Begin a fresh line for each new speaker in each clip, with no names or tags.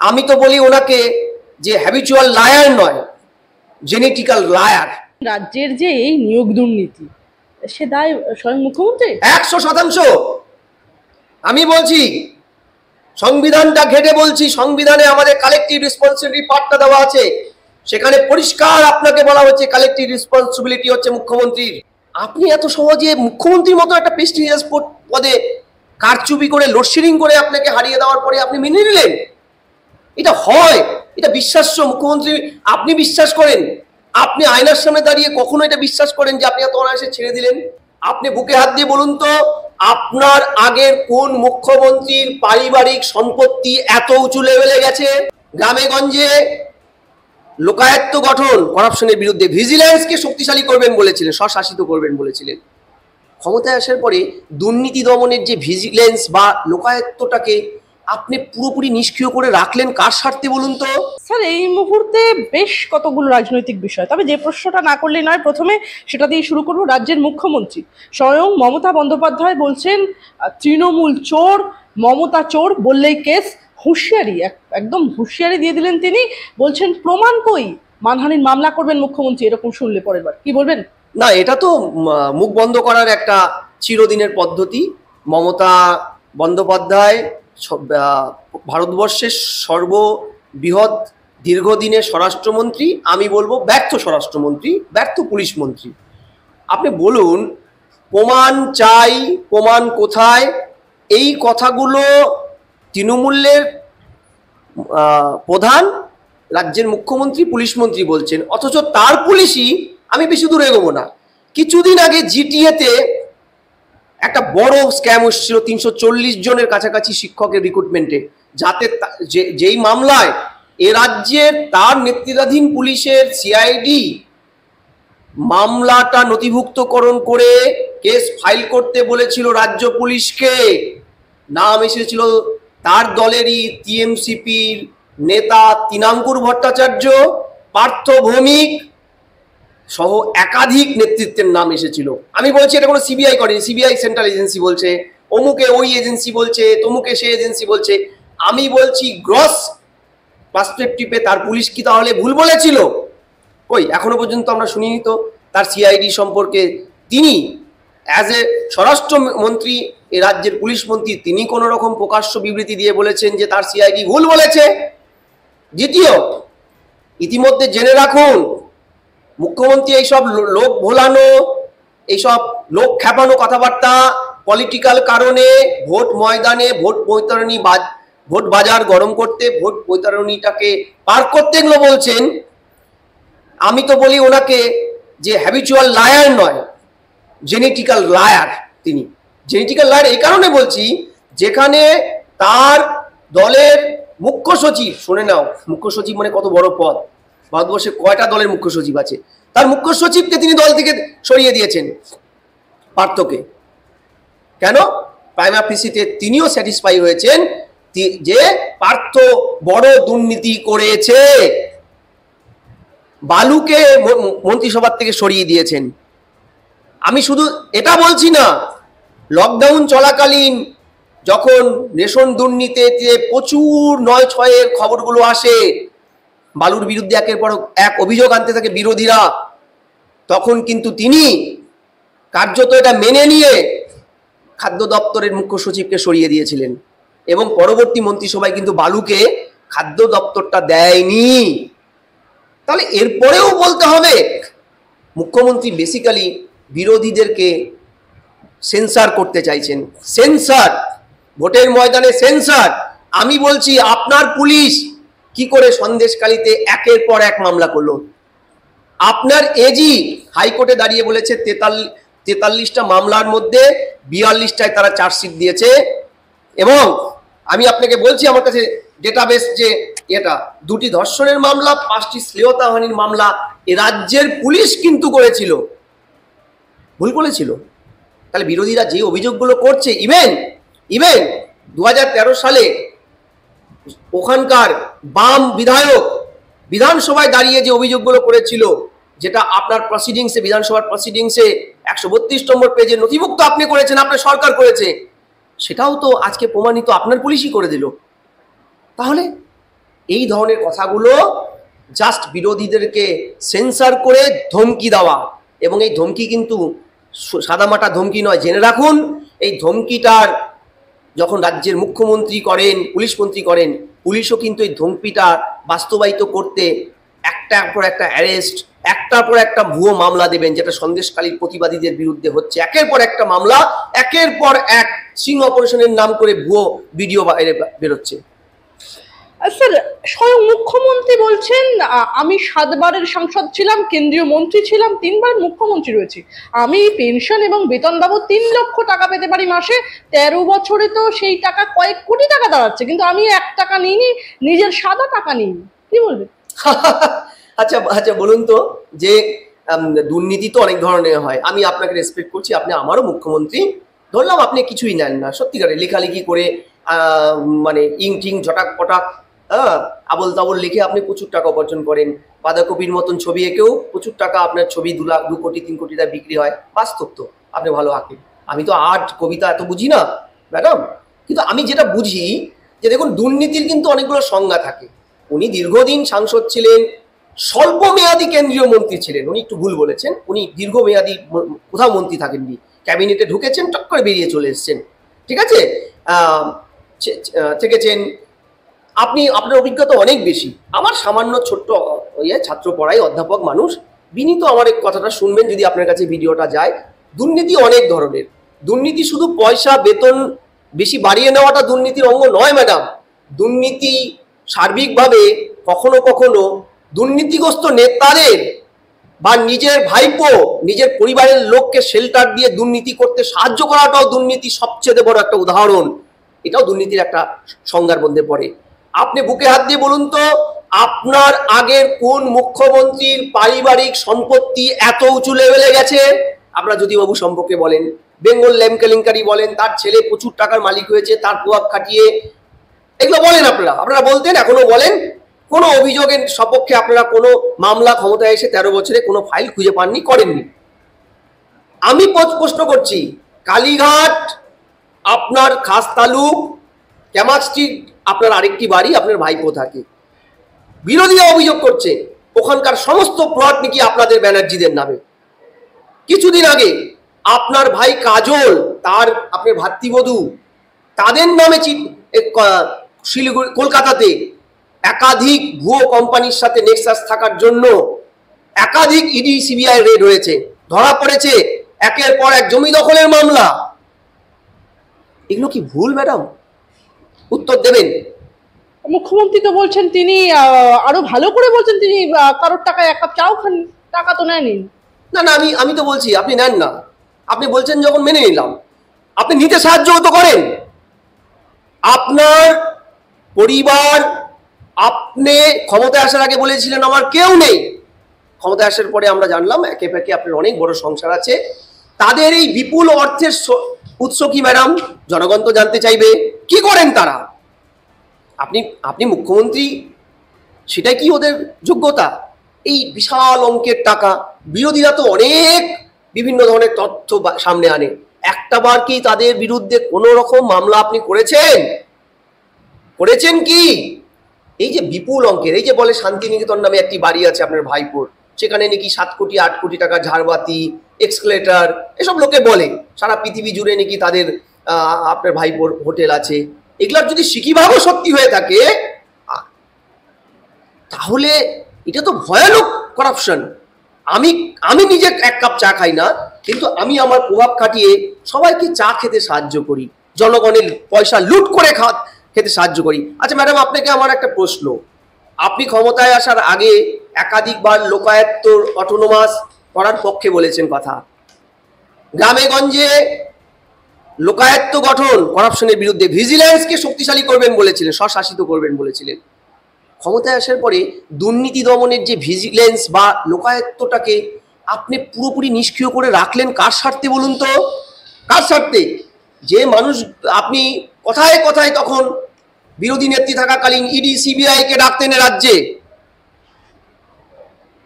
আমি তো বলি ওনাকে যে হ্যাবিচুয়াল লায়ার নয়, জেনেটিক্যাল লায়ার।
রাজ্যের যে এই নিয়োগ দুর্নীতি, সে দায় স্বয়ং মুখ্যমন্ত্রী
100%। আমি বলছি, সংবিধানটা ঘেটে বলছি, সংবিধানে আমাদের কালেকটিভ রেসপন্সিবিলিটি পার্টটা দেওয়া আছে, সেখানে পরিষ্কার আপনাকে বলা হচ্ছে কালেকটিভ রেসপন্সিবিলিটি হচ্ছে মুখ্যমন্ত্রীর। আপনি এত সহজে মুখ্যমন্ত্রীর মতো একটা প্রেস্টিজিয়াস পদে কারচুপি করে লোডশেডিং করে আপনাকে হারিয়ে দেওয়ার পরে আপনি মেনে নিলেন? এটা হয়? এটা বিশ্বাস্য? মুখ্যমন্ত্রী আপনি বিশ্বাস করেন? আপনি আয়নার সামনে দাঁড়িয়ে কখনো এটা বিশ্বাস করেন যে আপনি এত অনায়াসে ছেড়ে দিলেন? আপনি বুকে হাত দিয়ে বলুন তো, আপনার আগের কোন মুখ্যমন্ত্রীর পারিবারিক সম্পত্তি এত উঁচু লেভেলে গেছে? গ্রামে গঞ্জে লোকায়ত্ত গঠন, করাপশনের বিরুদ্ধে ভিজিলেন্সকে শক্তিশালী করবেন বলেছিলেন, স্বশাসিত করবেন বলেছিলেন। ক্ষমতায় আসার পরে দুর্নীতি দমনের যে ভিজিলেন্স বা লোকায়ত্তটাকে আপনি পুরোপুরি নিষ্ক্রিয় করে রাখলেন কার স্বার্থে বলুন তো?
স্যার, এই মুহূর্তে বেশ কতগুলো রাজনৈতিক বিষয়, তবে যে প্রশ্নটা না করলে নয়, প্রথমে সেটা দিয়ে শুরু করব। রাজ্যের মুখ্যমন্ত্রী স্বয়ং মমতা বন্দ্যোপাধ্যায় বলছেন তৃণমূল চোর, মমতা চোর বললেই কেস। হুঁশিয়ারি, একদম হুঁশিয়ারি দিয়ে দিলেন তিনি। বলছেন প্রমাণ কই, মানহানির মামলা করবেন মুখ্যমন্ত্রী। এরকম শুনলে পরের বার কি বলবেন?
না, এটা তো মুখ বন্ধ করার একটা চিরদিনের পদ্ধতি। মমতা বন্দ্যোপাধ্যায় ভারতবর্ষের সর্ববৃহৎ দীর্ঘদিনের স্বরাষ্ট্রমন্ত্রী, আমি বলবো ব্যর্থ স্বরাষ্ট্রমন্ত্রী, ব্যর্থ পুলিশ মন্ত্রী। আপনি বলুন প্রমাণ চাই, প্রমাণ কোথায়? এই কথাগুলো তৃণমূলের প্রধান, রাজ্যের মুখ্যমন্ত্রী, পুলিশ মন্ত্রী বলছেন, অথচ তার পুলিশই, আমি বেশি দূরে এগোবো না, কিছুদিন আগে জিটিএতে একটা বড় স্ক্যাম হচ্ছিল 340 জনের কাছাকাছি শিক্ষকের রিক্রুটমেন্টে, যাতে যেই মামলায় এ রাজ্যের তার নেতৃত্বাধীন পুলিশের সিআইডি মামলাটা নথিভুক্তকরণ করে কেস ফাইল করতে বলেছিল রাজ্য পুলিশকে। নাম এসেছিল তার দলেরই টিএমসিপির নেতা তৃণাঙ্কুর ভট্টাচার্য, পার্থ ভৌমিক সহ একাধিক নেতৃত্বের নাম এসেছিল। আমি বলছি এটা কোনো সিবিআই করেনি, সিবিআই সেন্ট্রাল এজেন্সি বলছে, অমুকে ওই এজেন্সি বলছে, তমুকে সে এজেন্সি বলছে। আমি বলছি গ্রস পার্সপেক্টিভে তার পুলিশ কি তাহলে ভুল বলেছিল? কই, এখনো পর্যন্ত আমরা শুনিনি তো তার সিআইডি সম্পর্কে। তিনি অ্যাজ এ স্বরাষ্ট্রমন্ত্রী, এ রাজ্যের পুলিশ মন্ত্রী, তিনি কোনো রকম প্রকাশ্য বিবৃতি দিয়ে বলেছেন যে তার সিআইডি ভুল বলেছে? দ্বিতীয়, ইতিমধ্যে জেনে রাখুন, মুখ্যমন্ত্রী এইসব লোক ভোলানো, এইসব লোক খেপানো কথাবার্তা পলিটিক্যাল কারণে ভোট ময়দানে ভোট বাজার গরম করতে, ভোট বৈতরণীটাকে পার করতে এগুলো বলছেন। আমি তো বলি ওনাকে যে হ্যাবিচুয়াল লায়ার নয়, জেনেটিক্যাল লায়ার। তিনি জেনেটিক্যাল লায়ার এই কারণে বলছি, যেখানে তার দলের মুখ্য সচিব, শুনে নাও, মুখ্য সচিব মানে কত বড় পদ, ভারতবর্ষে কয়টা দলের মুখ্য সচিব আছে, তার মুখ্য সচিবকে তিনি দল থেকে সরিয়ে দিয়েছেন, পার্থকে। কেন? প্রাইমা ফেসিতে তিনিও স্যাটিসফাই হয়েছেন যে পার্থ বড় দুর্নীতি করেছে, বালুকে মন্ত্রিসভার থেকে সরিয়ে দিয়েছেন। আমি শুধু এটা বলছি না, লকডাউন চলাকালীন যখন রেশন দুর্নীতিতে প্রচুর 9/6-এর খবরগুলো আসে, বালুর বিরুদ্ধে একের পর এক অভিযোগ আনতে থাকে বিরোধীরা, তখন কিন্তু তিনি কার্যত এটা মেনে নিয়ে খাদ্য দপ্তরের মুখ্য সচিবকে সরিয়ে দিয়েছিলেন, এবং পরবর্তী মন্ত্রিসভায় কিন্তু বালুকে খাদ্য দপ্তরটা দেয়নি। তাহলে এরপরেও বলতে হবে মুখ্যমন্ত্রী বেসিক্যালি বিরোধীদেরকে সেন্সার করতে চাইছেন। সেন্সার, ভোটের ময়দানে সেন্সার। আমি বলছি আপনার পুলিশ কি করে সন্দেশখালীতে একের পর এক মামলা করলো? আপনার এজি হাইকোর্টে দাঁড়িয়ে বলেছে 43টা মামলার মধ্যে 42টায় তারা চার্জশিট দিয়েছে, এবং আমি আপনাকে বলছি আমার কাছে ডেটাবেস যে এটা 2টি ধর্ষণের মামলা, 5টি শ্লীলতাহানির মামলা এ রাজ্যের পুলিশ কিন্তু করেছিল, ভুল করেছিল। তাহলে বিরোধীরা যে অভিযোগগুলো করছে, ইভেন 2013 সালে ওখানকার বাম বিধায়ক বিধানসভায় দাঁড়িয়ে যে অভিযোগগুলো করেছিল, যেটা আপনার প্রসিডিংসে, বিধানসভার প্রসিডিংসে 132 নম্বর পেজে নথিভুক্ত আপনি করেছেন, আপনার সরকার করেছে, সেটাও তো আজকে প্রমাণিত আপনার পুলিশই করে দিল। তাহলে এই ধরনের কথাগুলো জাস্ট বিরোধীদেরকে সেন্সার করে ধমকি দেওয়া, এবং এই ধমকি কিন্তু সাদামাটা ধমকি নয়, জেনে রাখুন। এই ধমকিটার যখন রাজ্যের মুখ্যমন্ত্রী করেন, পুলিশ মন্ত্রী করেন, পুলিশও কিন্তু এই ধমকিটা বাস্তবায়িত করতে একটার পর একটা অ্যারেস্ট, একটার পর একটা ভুয়ো মামলা দেবেন, যেটা সন্দেশখালীর প্রতিবাদীদের বিরুদ্ধে হচ্ছে। একের পর একটা মামলা, একের পর এক সিং অপারেশনের নাম করে ভুয়ো ভিডিও বাইরে বেরোচ্ছে।
স্যার, স্বয়ং মুখ্যমন্ত্রী বলছেন আমি 7 বারের সাংসদ ছিলাম, কেন্দ্রীয় মন্ত্রী ছিলাম, 3 বার মুখ্যমন্ত্রী রয়েছি, আমি পেনশন এবং বেতন বাবদ 3 লক্ষ টাকা পেতে পারি মাসে। 13 বছরে তো সেই টাকা কয়েক কোটি টাকা দাঁড়াচ্ছে, কিন্তু আমি 1 টাকা নিইনি, নিজের সাদা টাকা নিইনি। কি বলবেন?
আচ্ছা আচ্ছা, বলুন তো, যে দুর্নীতি তো অনেক ধরনের হয়। আমি আপনাকে রেসপেক্ট করছি, আপনি আমারও মুখ্যমন্ত্রী, ধরলাম আপনি কিছুই নেন না, সত্যিকারে লেখালেখি করে মানে ইং টিং ঝটাক পটাক, আবল তাবল লিখে আপনি প্রচুর টাকা উপার্জন করেন। বাঁধাকপির মতন ছবি এঁকেও প্রচুর টাকা, আপনার ছবি 2 লাখ 2 কোটি 3 কোটি টাকা বিক্রি হয়। বাস্তব তো, আপনি ভালো আঁকেন। আমি তো আর্ট কবিতা এত বুঝি না ম্যাডাম, কিন্তু আমি যেটা বুঝি যে দেখুন, দুর্নীতির কিন্তু অনেকগুলো সংজ্ঞা থাকে। উনি দীর্ঘদিন সাংসদ ছিলেন, স্বল্প মেয়াদী কেন্দ্রীয় মন্ত্রী ছিলেন, উনি একটু ভুল বলেছেন, উনি দীর্ঘমেয়াদী কোথাও মন্ত্রী থাকেননি, ক্যাবিনেটে ঢুকেছেন, টক করে বেরিয়ে চলে এসছেন, ঠিক আছে, থেকেছেন। আপনি, আপনার অভিজ্ঞতা অনেক বেশি, আমার সামান্য ছোট্ট ছাত্র পড়াই, অধ্যাপক মানুষ, বিনীত আমার এই কথাটা শুনবেন যদি আপনার কাছে ভিডিওটা যায়। দুর্নীতি অনেক ধরনের, দুর্নীতি শুধু পয়সা বেতন বেশি বাড়িয়ে নেওয়াটা দুর্নীতির অঙ্গ নয় ম্যাডাম। দুর্নীতি সার্বিকভাবে কখনো কখনো দুর্নীতিগ্রস্ত নেতাদের বা নিজের ভাইপো, নিজের পরিবারের লোককে শেল্টার দিয়ে দুর্নীতি করতে সাহায্য করাটাও দুর্নীতি সবচেয়ে বড় একটা উদাহরণ। এটাও দুর্নীতির একটা সংজ্ঞার মধ্যে পড়ে। আপনি বুকে হাত দিয়ে বলুন তো, আপনার আগের কোন মুখ্যমন্ত্রীর পারিবারিক সম্পত্তি এত উঁচু লেভেলে গেছে? আপনারা জ্যোতিবাবু সম্পর্কে বলেন, বেঙ্গল ল্যাম্প কেলেঙ্কারি বলেন, তার ছেলে প্রচুর টাকার মালিক হয়েছে, তার প্রভাব খাটিয়ে, এগুলো বলেন আপনারা বলতেন, এখনো বলেন। কোনো অভিযোগের সপক্ষে আপনারা কোনো মামলা ক্ষমতায় এসে 13 বছরে কোনো ফাইল খুঁজে পাননি, করেননি। আমি প্রশ্ন করছি, কালীঘাট আপনার খাস তালুক, ক্যামাক স্ট্রিট আপনার আরেকটি বাড়ি, আপনার ভাইপো থাকে। বিরোধীরা অভিযোগ করছে ওখানকার সমস্ত প্লট নাকি আপনাদের ব্যানার্জিদের নামে। কিছুদিন আগে আপনার ভাই কাজল, তার আপনার ভাতৃবধূ, তাদের নামে শিলিগুড়ি, কলকাতাতে একাধিক ভুয়ো কোম্পানির সাথে নেক্সাস থাকার জন্য একাধিক ইডি সিবিআই রেড হয়েছে, ধরা পড়েছে একের পর এক জমি দখলের মামলা। এগুলো কি ভুল ম্যাডাম? উত্তর দেবেন।
মুখ্যমন্ত্রী তো বলছেন তিনি আরো ভালো করে বলছেন, তিনি কারোর টাকায় 1 কাপ চাও খান, টাকা তো নেননি।
না না, আমি তো বলছি আপনি নেন না, আপনি বলছেন যখন মেনে নিলাম, আপনি নিতে সাহায্য তো করেন। আপনার পরিবার, আপনি ক্ষমতায় আসার আগে বলেছিলেন আমার কেউ নেই, ক্ষমতায় আসার পরে আমরা জানলাম একে একে আপনার অনেক বড় সংসার আছে। তাদের এই বিপুল অর্থের উৎস কি ম্যাডাম? জনগণ তো জানতে চাইবে, কি করেন তারা? আপনি মুখ্যমন্ত্রী, সেটাই কি ওদের যোগ্যতা? এই বিশাল অঙ্কের টাকা, বিরোধীরা তো অনেক বিভিন্ন ধরনের তথ্য সামনে আনে, একটা বার কি তাদের বিরুদ্ধে কোনো রকম মামলা আপনি করেছেন কি? এই যে বিপুল অঙ্কের, এই যে বলে শান্তিনিকেতন নামে একটি বাড়ি আছে আপনার ভাইপোর, সেখানে নাকি 7 কোটি 8 কোটি টাকা ঝাড়বাতি, এক্সকেলেটার, এসব লোকে বলে, সারা পৃথিবী জুড়ে নাকি তাদের আপনার ভাইপোর হোটেল আছে। এগুলার যদি সিকিভাগও সত্যি হয়ে থাকে, তাহলে এটা তো ভয়ানক করাপশন। আমি নিজে 1 কাপ চা খাই না, কিন্তু আমি আমার প্রভাব খাটিয়ে সবাইকে চা খেতে সাহায্য করি, জনগণের পয়সা লুট করে খেতে সাহায্য করি। আচ্ছা ম্যাডাম, আপনাকে আমার একটা প্রশ্ন, আপনি ক্ষমতায় আসার আগে একাধিকবার লোকায়ত্ত, অটোনোমাস করার পক্ষে বলেছেন কথা, গ্রামে গঞ্জে লোকায়ত্ত গঠন, করাপশনের বিরুদ্ধে ভিজিল্যান্সকে শক্তিশালী করবেন বলেছিলেন, স্বশাসিত করবেন বলেছিলেন। ক্ষমতায় আসার পরে দুর্নীতি দমনের যে ভিজিল্যান্স বা লোকায়ত্তটাকে আপনি পুরোপুরি নিষ্ক্রিয় করে রাখলেন কার স্বার্থে বলুন তো? কার স্বার্থে? যে মানুষ, আপনি কথায় কথায় তখন বিরোধী নেত্রী থাকাকালীন ইডি সিবিআই কে ডাকতেন রাজ্যে,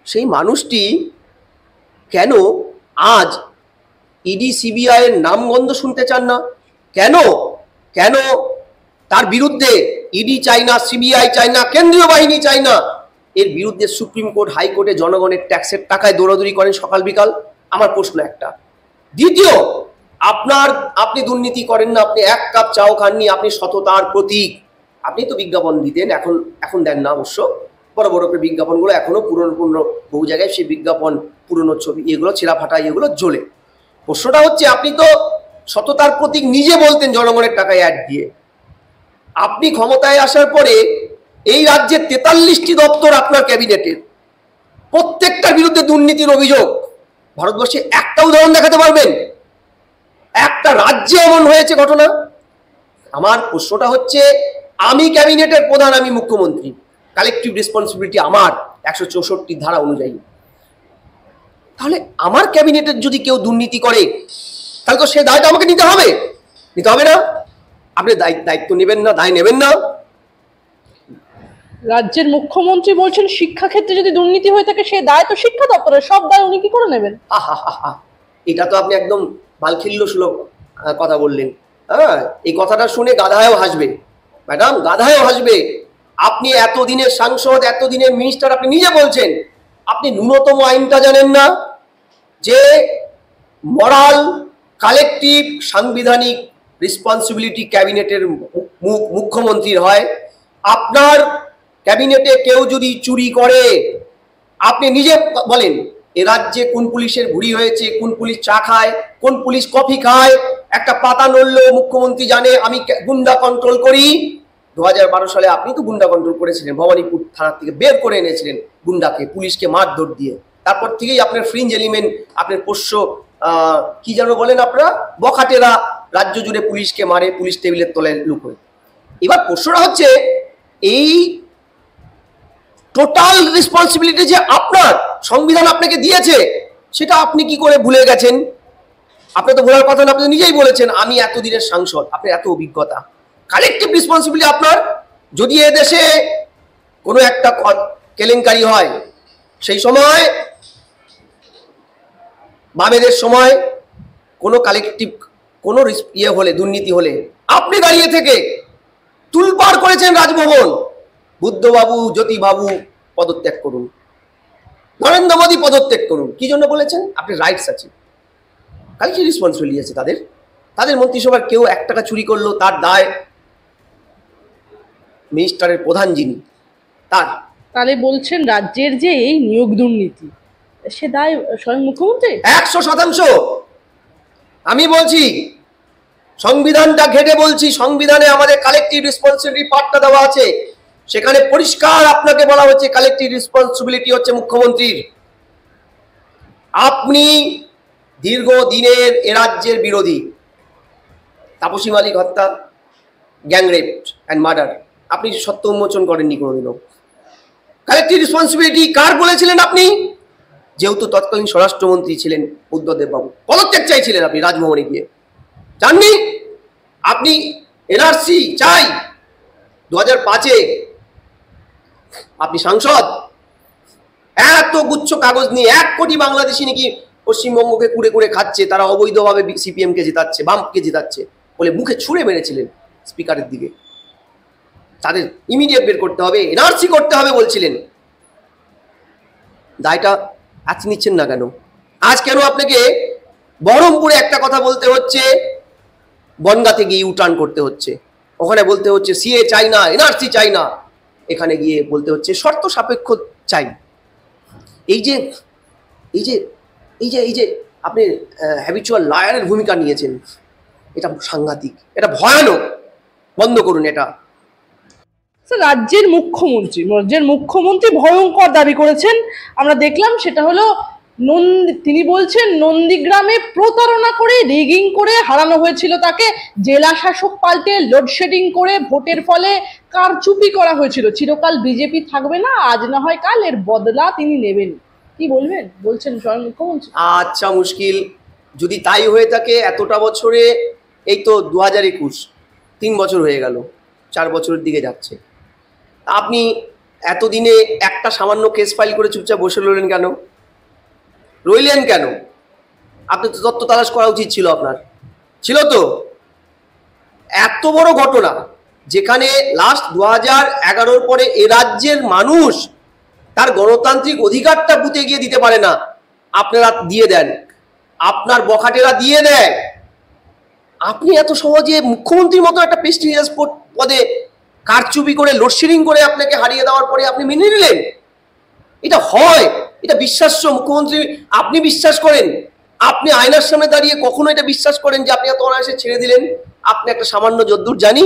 সেই মানুষটি কেন আজ ইডি সিবিআই এর নামগন্ধ শুনতে চান না? কেন তার বিরুদ্ধে ইডি চাই না, সিবিআই চাই না, কেন্দ্রীয় বাহিনী চাই না, এর বিরুদ্ধে সুপ্রিম কোর্ট, হাইকোর্টে জনগণের ট্যাক্সের টাকায় দৌড়াদৌড়ি করেন সকাল বিকাল? আমার প্রশ্ন একটা। দ্বিতীয়, আপনি দুর্নীতি করেন না, আপনি এক কাপ চাও খাননি, আপনি সততার প্রতীক। আপনি তো বিজ্ঞাপন দিতেন, এখন দেন না অবশ্য, বড় বড় করে বিজ্ঞাপনগুলো এখনো পুরনো বহু জায়গায় সেই বিজ্ঞাপন, পুরনো ছবি, এগুলো ছেঁড়া ফাটা, এগুলো জ্বলে। প্রশ্নটা হচ্ছে, আপনি তো সততার প্রতীক নিজে বলতেন জনগণের টাকায় অ্যাড দিয়ে। আপনি ক্ষমতায় আসার পরে এই রাজ্যের 43টি দপ্তর আপনার ক্যাবিনেটের, প্রত্যেকটার বিরুদ্ধে দুর্নীতির অভিযোগ। ভারতবর্ষে একটা উদাহরণ দেখাতে পারবেন? একটা রাজ্যে এমন হয়েছে ঘটনা? আমার প্রশ্নটা হচ্ছে, আমি ক্যাবিনেটের প্রধান, আমি মুখ্যমন্ত্রী, কালেকটিভ রেসপন্সিবিলিটি আমার 164 ধারা অনুযায়ী। তাহলে আমার ক্যাবিনেটের যদি কেউ দুর্নীতি করে, তাহলে তো সে দায়টা আমাকে নিতে হবে না? আপনি দায়িত্ব নেবেন না, দায় নেবেন না?
রাজ্যের মুখ্যমন্ত্রী বলছেন শিক্ষাক্ষেত্রে যদি দুর্নীতি হয়ে থাকে সে দায় তো শিক্ষা দপ্তরের, সব দায় উনি কি করে নেবেন?
এটা তো আপনি একদম বালখিল্য সুলভ কথা বললেন। হ্যাঁ, এই কথাটা শুনে গাধায়ও হাসবে ম্যাডাম, গাধায়ও হাসবে। আপনি এতদিনের সাংসদ, এতদিনের মিনিস্টার, আপনি নিজে বলছেন আপনি ন্যূনতম আইনটা জানেন না, যে মরাল কালেকটিভ সাংবিধানিক রেসপন্সিবিলিটি ক্যাবিনেটের মুখ্যমন্ত্রীর হয়। আপনার ক্যাবিনেটে কেউ যদি চুরি করে, আপনি নিজে বলেন এ রাজ্যে কোন পুলিশের ভুড়ি হয়েছে, কোন পুলিশ চা খায়, কোন পুলিশ কফি খায়, একটা পাতা নড়লেও মুখ্যমন্ত্রী জানে আমি গুন্ডা কন্ট্রোল করি। 2012 সালে আপনি তো গুন্ডা কন্ট্রোল করেছিলেন, ভবানীপুর থানা থেকে বের করে এনেছিলেন গুন্ডাকে, পুলিশকে মারধর দিয়ে। তারপর থেকেই আপনার ফ্রিঞ্জ এলিমেন্ট, আপনার পোষ্য কি যেন বলেন আপনারা, বখাটেরা রাজ্য জুড়ে পুলিশকে মারে, পুলিশ টেবিলের তলায় লুকোয়। এবার প্রশ্নটা হচ্ছে, এই টোটাল রেসপন্সিবিলিটি যে আপনার, সংবিধান আপনাকে দিয়েছে, সেটা আপনি কি করে ভুলে গেছেন? আপনি তো ভোলার কথা না, আপনি নিজেই বলেছেন আমি এতদিনের সাংসদ, আপনার এত অভিজ্ঞতা, কালেকটিভ রেসপন্সিবিলিটি আপনার। যদি এ দেশে কোনো একটা কেলেঙ্কারি হয়, সেই সময় বামেদের সময় কোনো কালেকটিভ কোনো ইয়ে হলে, দুর্নীতি হলে, আপনি দাঁড়িয়ে থেকে তুলপাড় করেছেন রাজভবন, বুদ্ধবাবু, জ্যোতিবাবু পদত্যাগ করুন, নরেন্দ্র মোদী পদত্যাগ করুন। কি জন্য বলেছেন? আপনি রাইটস আছে, কালেকটিভ রেসপন্সিবিলিটি আছে তাদের মন্ত্রিসভার কেউ 1 টাকা চুরি করলো, তার দায় মিনিস্টারের প্রধান যিনি, তার।
তাহলে বলছেন রাজ্যের যে এই নিয়োগ দুর্নীতি, সে দায় স্বয়ং মুখ্যমন্ত্রী?
100%। আমি বলছি, সংবিধানটা ঘেটে বলছি, সংবিধানে আমাদের কালেকটিভ রেসপন্সিবিলিটি পার্টটা দেওয়া আছে, সেখানে পরিষ্কার আপনাকে বলা হচ্ছে কালেকটিভ রেসপন্সিবিলিটি হচ্ছে মুখ্যমন্ত্রীর। আপনি দীর্ঘদিনের এ রাজ্যের বিরোধী, তাপসী মালিক হত্যা, গ্যাংরেপ অ্যান্ড মার্ডার, আপনি সত্য উন্মোচন করেননি কোনোদিনও। কালেকটিভ রেসপন্সিবিলিটি কার বলেছিলেন আপনি? যেহেতু তৎকালীন স্বরাষ্ট্রমন্ত্রী ছিলেন বুদ্ধদেব বাবু, পদত্যাগ চাইছিলেন আপনি রাজভবনে গিয়ে, জাননি? আপনি এনআরসি চাই 2005-এ, আপনি সাংসদ, এত গুচ্ছ কাগজ নিয়ে 1 কোটি বাংলাদেশি নাকি পশ্চিমবঙ্গকে কুড়ে কুড়ে খাচ্ছে, তারা অবৈধভাবে সিপিএম কে জেতাচ্ছে, বামকে জেতাচ্ছে বলে মুখে ছুঁড়ে মেরেছিলেন স্পিকারের দিকে। তাদের ইমিডিয়েট বের করতে হবে, এনআরসি করতে হবে বলছিলেন। দায়টা আজ নিচ্ছেন না কেন? আজ কেন আপনাকে বহরমপুরে একটা কথা বলতে হচ্ছে, বনগাঁতে গিয়ে ইউটার্ন করতে হচ্ছে, ওখানে বলতে হচ্ছে সিএ চাই না, এনআরসি চাই না, এখানে গিয়ে বলতে হচ্ছে শর্ত সাপেক্ষ চাই। এই যে এই যে এই যে এই যে আপনি হ্যাবিচুয়াল লায়ারের ভূমিকা নিয়েছেন, এটা সাংঘাতিক, এটা ভয়ানক, বন্ধ করুন এটা।
রাজ্যের মুখ্যমন্ত্রী ভয়ঙ্কর দাবি করেছেন, আমরা দেখলাম, সেটা হলো তিনি বলছেন নন্দীগ্রামে প্রতারণা করে, রিগিং করে হারানো হয়েছিল তাকে, জেলা শাসক পাল্টে লোডশেডিং করে ভোটের ফলে কারচুপি করা হয়েছিল, চিরকাল বিজেপি থাকবে না, আজ না হয় কাল এর বদলা তিনি নেবেন। কি বলবেন, বলছেন স্বয়ং মুখ্যমন্ত্রী?
আচ্ছা, মুশকিল যদি তাই হয়ে থাকে, এতটা বছরে, এই তো 2021, 3 বছর হয়ে গেল, 4 বছরের দিকে যাচ্ছে, আপনি এতদিনে একটা সামান্য কেস ফাইল করে চুপচাপ বসে রইলেন কেন? আপনি তো তথ্য তালাশ করা উচিত ছিল আপনার, ছিল তো? এত বড় ঘটনা, যেখানে লাস্ট 2011 পরে এ রাজ্যের মানুষ তার গণতান্ত্রিক অধিকারটা বুথে গিয়ে দিতে পারে না, আপনারা দিয়ে দেন, আপনার বখাটেরা দিয়ে দেয়। আপনি এত সহজে মুখ্যমন্ত্রীর মতো একটা প্রেস্টিজিয়াস পদে কারচুপি করে লোডশেডিং করে আপনাকে হারিয়ে দেওয়ার পরে আপনি মেনে নিলেন? এটা হয়? এটা বিশ্বাস্য? মুখ্যমন্ত্রী আপনি বিশ্বাস করেন? আপনি আয়নার সামনে দাঁড়িয়ে কখনো এটা বিশ্বাস করেন যে আপনি এত অনায়াসে ছেড়ে দিলেন? আপনি একটা সামান্য, যদ্দূর জানি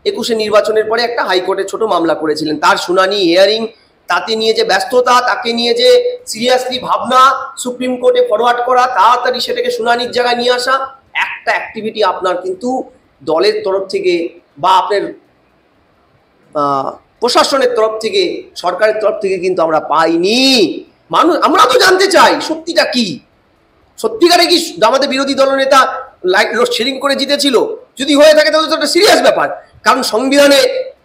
21 নির্বাচনের পরে একটা হাইকোর্টে ছোট মামলা করেছিলেন, তার শুনানি, হিয়ারিং, তাতে নিয়ে যে ব্যস্ততা, তাকে নিয়ে যে সিরিয়াসলি ভাবনা, সুপ্রিম কোর্টে ফরওয়ার্ড করা, তাড়াতাড়ি সেটাকে শুনানির জায়গায় নিয়ে আসা, একটা অ্যাক্টিভিটি আপনার কিন্তু দলের তরফ থেকে বা আপনার প্রশাসনের তরফ থেকে, সরকারের তরফ থেকে কিন্তু আমরা পাইনি। মানুষ, আমরা তো জানতে চাই সত্যিটা কি। সত্যিকারে কি আমাদের বিরোধী দলনেতা লোডশেডিং করে জিতেছিল? যদি হয়ে থাকে তাহলে তো একটা সিরিয়াস ব্যাপার, কারণ সংবিধানে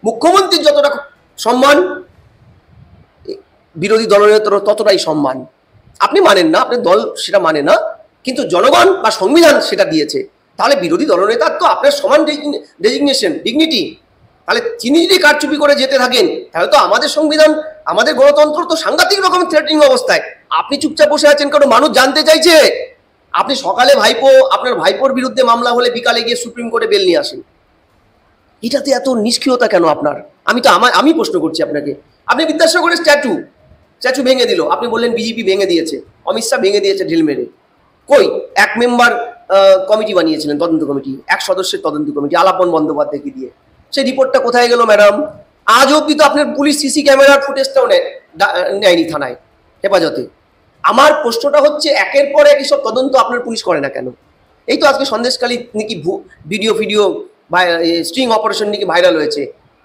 মুখ্যমন্ত্রীর যতটা সম্মান, বিরোধী দলনেতার ততটাই সম্মান। আপনি মানেন না, আপনার দল সেটা মানে না, কিন্তু জনগণ বা সংবিধান সেটা দিয়েছে। তাহলে বিরোধী দলনেতার তো আপনার সমান ডেজিগনেশন, ডিগনিটি। তাহলে তিনি যদি কারচুপি করে যেতে থাকেন তাহলে তো আমাদের সংবিধান, আমাদের গণতন্ত্র তো সাংঘাতিক রকম থ্রেটিং অবস্থায়। আপনি চুপচাপ বসে আছেন কারণ মানুষ জানতে চাইছে। আপনি সকালে আপনার ভাইপোর বিরুদ্ধে মামলা হলে বিকালে গিয়ে সুপ্রিম কোর্টে বেল নিয়ে আসেন। এটাতে এত নিষ্ক্রিয়তা কেন আপনার? আমি প্রশ্ন করছি আপনাকে। আপনি বিদ্যাসাগরের স্ট্যাচু ভেঙে দিল, আপনি বললেন বিজেপি ভেঙে দিয়েছে, অমিত শাহ ভেঙে দিয়েছে ঢিল মেরে। কই? এক মেম্বার কমিটি বানিয়েছিলেন, তদন্ত কমিটি, 1 সদস্যের তদন্ত কমিটি আলাপন বন্দ্যোপাধ্যায়কে দিয়ে। সেই রিপোর্টটা কোথায় গেল ম্যাডাম? আজ অব্দি তো আপনার পুলিশ সিসি ক্যামেরার ফুটেজটাও নেয়নি থানায় হেফাজতে। আমার প্রশ্নটা হচ্ছে, একের পর এক এসব তদন্ত আপনার পুলিশ করে না কেন? এই তো আজকে সন্দেশখালী নাকি ভিডিও স্ট্রিং অপারেশন নাকি ভাইরাল হয়েছে।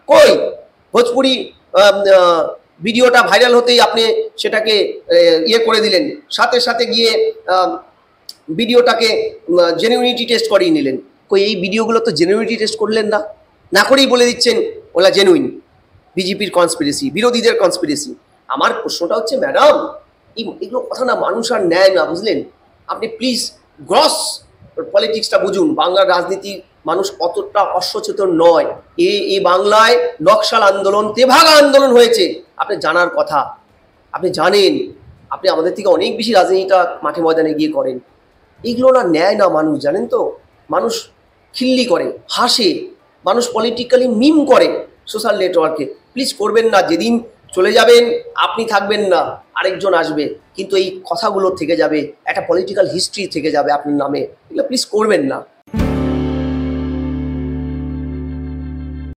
কই? ভোজপুরি ভিডিওটা ভাইরাল হতেই আপনি সেটাকে ইয়ে করে দিলেন, সাথে সাথে গিয়ে ভিডিওটাকে জেনুইনিটি টেস্ট করিয়ে নিলেন। কই, এই ভিডিওগুলো তো জেনুইনিটি টেস্ট করলেন না, না করেই বলে দিচ্ছেন ওলা জেনুইন। বিজেপির কনস্পিরেসি, বিরোধীদের কনস্পিরেসি। আমার প্রশ্নটা হচ্ছে ম্যাডাম, এগুলো কথা না মানুষ আর নেয় না, বুঝলেন? আপনি প্লিজ গ্রস পলিটিক্সটা বুঝুন। বাংলার রাজনীতি মানুষ অতটা অসচেতন নয়। এই বাংলায় নকশাল আন্দোলন, তেভাগা আন্দোলন হয়েছে, আপনি জানার কথা। আপনি জানেন, আপনি আমাদের থেকে অনেক বেশি রাজনীতিটা মাঠে ময়দানে গিয়ে করেন। এগুলো না নেয় না মানুষ, জানেন তো? মানুষ খিল্লি করে, হাসে, মানুষ পলিটিক্যালি মিম করে সোশ্যাল নেটওয়ার্কে। প্লিজ করবেন না। যেদিন চলে যাবেন আপনি থাকবেন না, আরেকজন আসবে, কিন্তু এই কথাগুলো থেকে যাবে, একটা পলিটিক্যাল হিস্ট্রি থেকে যাবে আপনার নামে। এগুলো প্লিজ করবেন না।